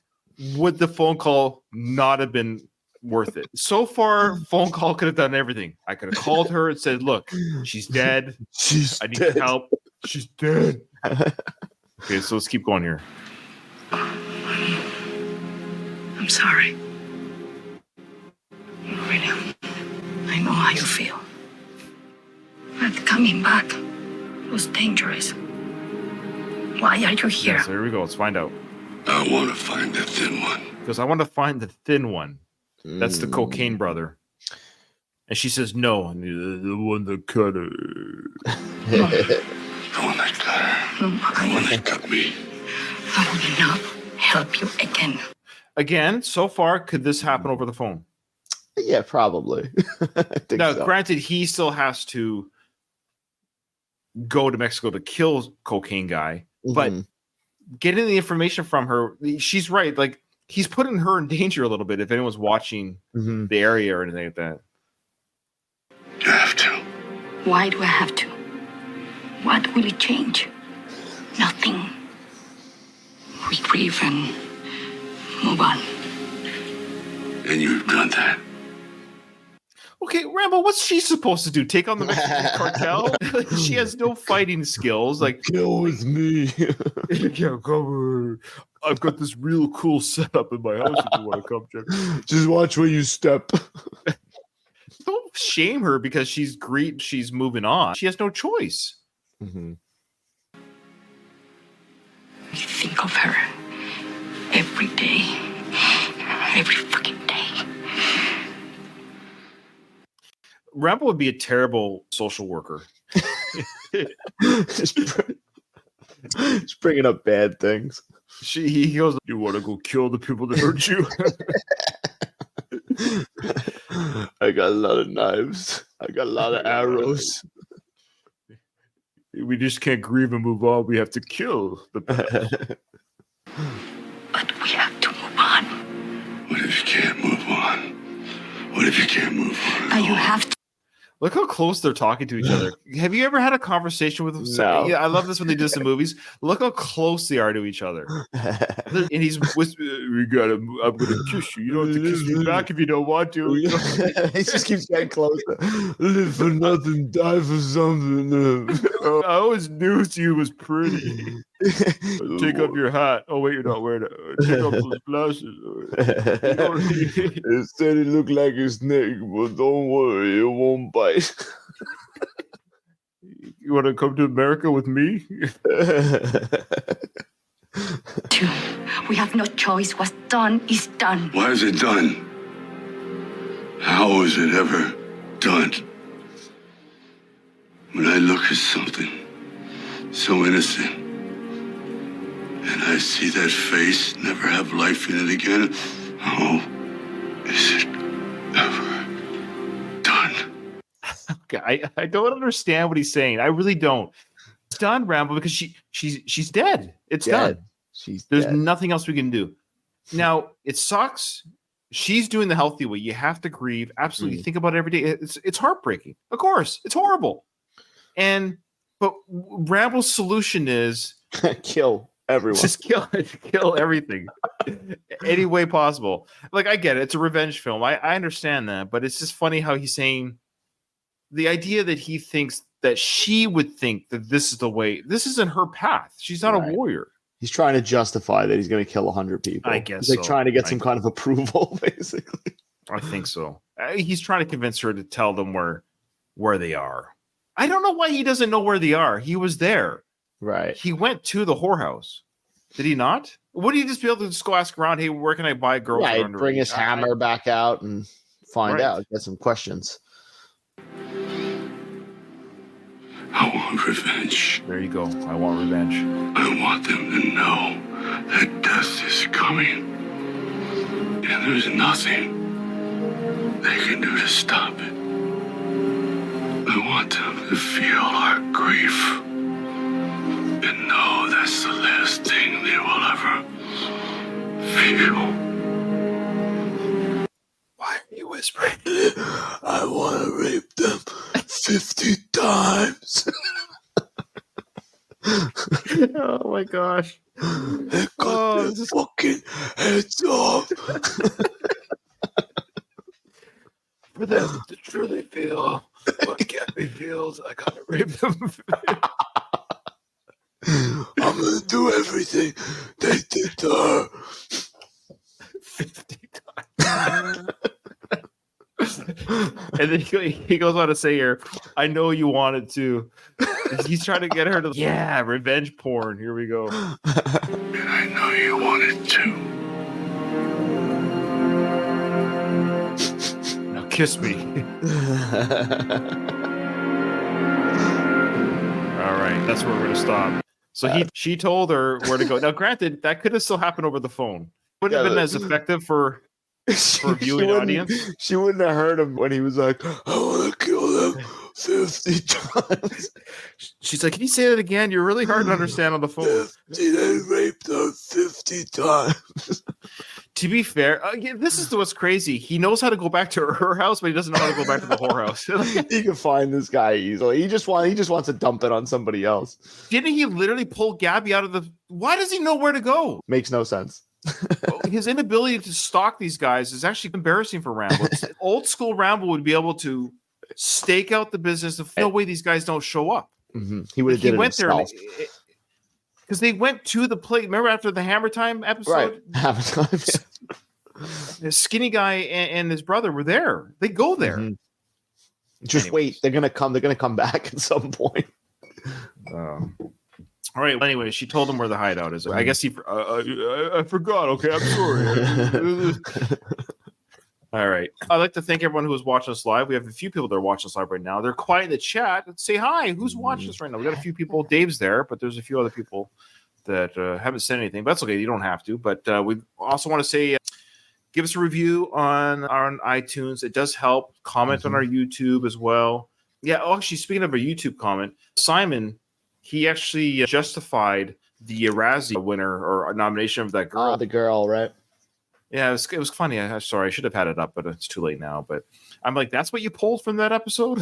would the phone call not have been worth it? So far, phone call could have done everything. I could have called her and said, "Look, she's dead. I need help. She's dead." Okay, so let's keep going here. I'm sorry. Really, I know how you feel. But coming back was dangerous. Why are you here? So here we go. Let's find out. I want to find the thin one. Because I want to find the thin one. That's the cocaine brother. And she says, no. The one that cut her. The one that cut her. No, the one that cut me. I will not help you again. Again, so far, could this happen over the phone? Yeah, probably. Now, granted, he still has to go to Mexico to kill cocaine guy, but getting the information from her, she's right. Like, he's putting her in danger a little bit if anyone's watching the area or anything like that. You have to. Why do I have to? What will it change? Nothing. We grieve and move on. And you've done that. Okay, Rambo, what's she supposed to do? Take on the Mexican cartel? She has no fighting skills. Like, kill with me. Yeah, come. I've got this real cool setup in my house if you want to come check. Just watch where you step. Don't shame her because she's moving on. She has no choice. I think of her every day. Every fucking day. Rambo would be a terrible social worker. Just bringing up bad things. He goes, "You want to go kill the people that hurt you?" I got a lot of knives. I got a lot of arrows. We just can't grieve and move on. We have to kill the past. But we have to move on. What if you can't move on? What if you can't move on? You have to. Look how close they're talking to each other. Have you ever had a conversation with them? No. Yeah, I love this when they do this in movies. Look how close they are to each other. And he's whispering, I'm gonna kiss you. You don't have to kiss me back if you don't want to. He just keeps getting closer. Live for nothing, die for something. I always knew you was pretty. Take off your hat. Oh wait, you're not wearing it. Take off those glasses. It said it looked like a snake, but don't worry, it won't bite. You want to come to America with me? We have no choice. What's done is done. Why is it done? How is it ever done? When I look at something so innocent, and I see that face never have life in it again, how is it ever done? Okay, I don't understand what he's saying. I really don't. It's done, Rambo, because she's dead. It's done. There's nothing else we can do. Now, it sucks. She's doing the healthy way. You have to grieve. Absolutely. Think about it every day. It's heartbreaking. Of course. It's horrible. But Rambo's solution is kill everyone. Just kill everything. Any way possible. Like, I get it. It's a revenge film. I understand that, but it's just funny how he's saying the idea that he thinks that she would think that this is the way. This isn't her path. She's not a warrior. He's trying to justify that he's going to kill 100 people. I guess he's like trying to get some kind of approval, basically. I think so. He's trying to convince her to tell them where they are. I don't know why he doesn't know where they are. He was there. Right. He went to the whorehouse. Did he not? Wouldn't he just be able to just go ask around, hey, where can I buy girls? Yeah, bring his hammer back out and find out. Get some questions. I want revenge. There you go. I want revenge. I want them to know that death is coming. And there's nothing they can do to stop it. I want them to feel our grief and know that's the last thing they will ever feel. Why are you whispering? I want to rape them 50 times. Oh my gosh. They cut their fucking heads off. For them to truly feel what Gabby feels, I gotta rape them. I'm gonna do everything they did to her. 50 times. And then he goes on to say here, I know you wanted to. He's trying to get her to, revenge porn. Here we go. And I know you wanted to. Now kiss me. All right, that's where we're going to stop. So she told her where to go. Now, granted, that could have still happened over the phone. Wouldn't have been as effective for a viewing audience. She wouldn't have heard him when he was like, I want to kill them 50 times. She's like, can you say that again? You're really hard to understand on the phone. They raped her 50 times. To be fair, this is what's crazy. He knows how to go back to her house, but he doesn't know how to go back to the whorehouse. He can find this guy easily. He just wants to dump it on somebody else. Didn't he literally pull Gabby out of the... Why does he know where to go? Makes no sense. His inability to stalk these guys is actually embarrassing for Rambo. Old school Rambo would be able to stake out the business. Of no way these guys don't show up. Mm-hmm. He would have did it himself. Because they went to the plate. Remember after the Hammer Time episode? Right. Hammer Time. The skinny guy and his brother were there. They go there. Mm-hmm. Just wait. They're gonna come. They're gonna come back at some point. All right. Well, anyway, she told him where the hideout is. I guess I forgot. Okay, I'm sorry. All right. I'd like to thank everyone who is watching us live. We have a few people that are watching us live right now. They're quiet in the chat. Say hi. Who's watching us right now? We got a few people. Dave's there, but there's a few other people that haven't said anything. But that's okay. You don't have to. But we also want to say, give us a review on iTunes. It does help. Comment on our YouTube as well. Yeah. Oh, actually, speaking of a YouTube comment, Simon, he actually justified the Razzie winner or nomination of that girl. The girl, right? Yeah, it was funny. I'm sorry, I should have had it up, but it's too late now. But I'm like, that's what you pulled from that episode?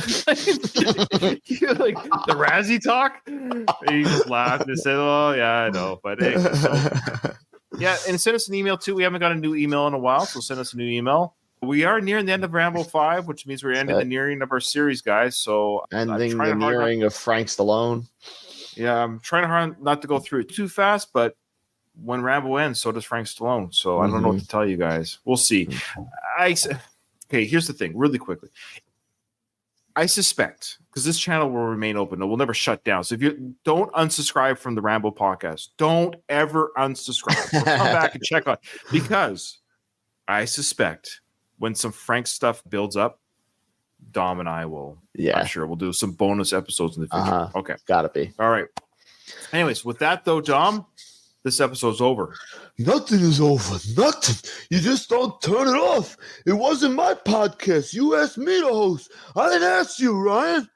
You're like, the Razzie talk? And he just laughed and said, oh, yeah, I know. But anyway, yeah, and send us an email, too. We haven't got a new email in a while, so send us a new email. We are nearing the end of Rambo 5, which means we're ending the nearing of our series, guys. So ending the nearing of Frank Stallone. Yeah, I'm trying hard not to go through it too fast, but when Rambo ends, so does Frank Stallone. So I don't know what to tell you guys. We'll see. Okay, here's the thing, really quickly. I suspect, because this channel will remain open, it will never shut down. So if you don't unsubscribe from the Rambo podcast, don't ever unsubscribe. So come back and check on, because I suspect when some Frank stuff builds up, Dom and I will, I'm sure we'll do some bonus episodes in the future. Okay. Gotta be. All right. Anyways, with that though, Dom, this episode's over. Nothing is over. Nothing. You just don't turn it off. It wasn't my podcast. You asked me to host. I didn't ask you, Ryan.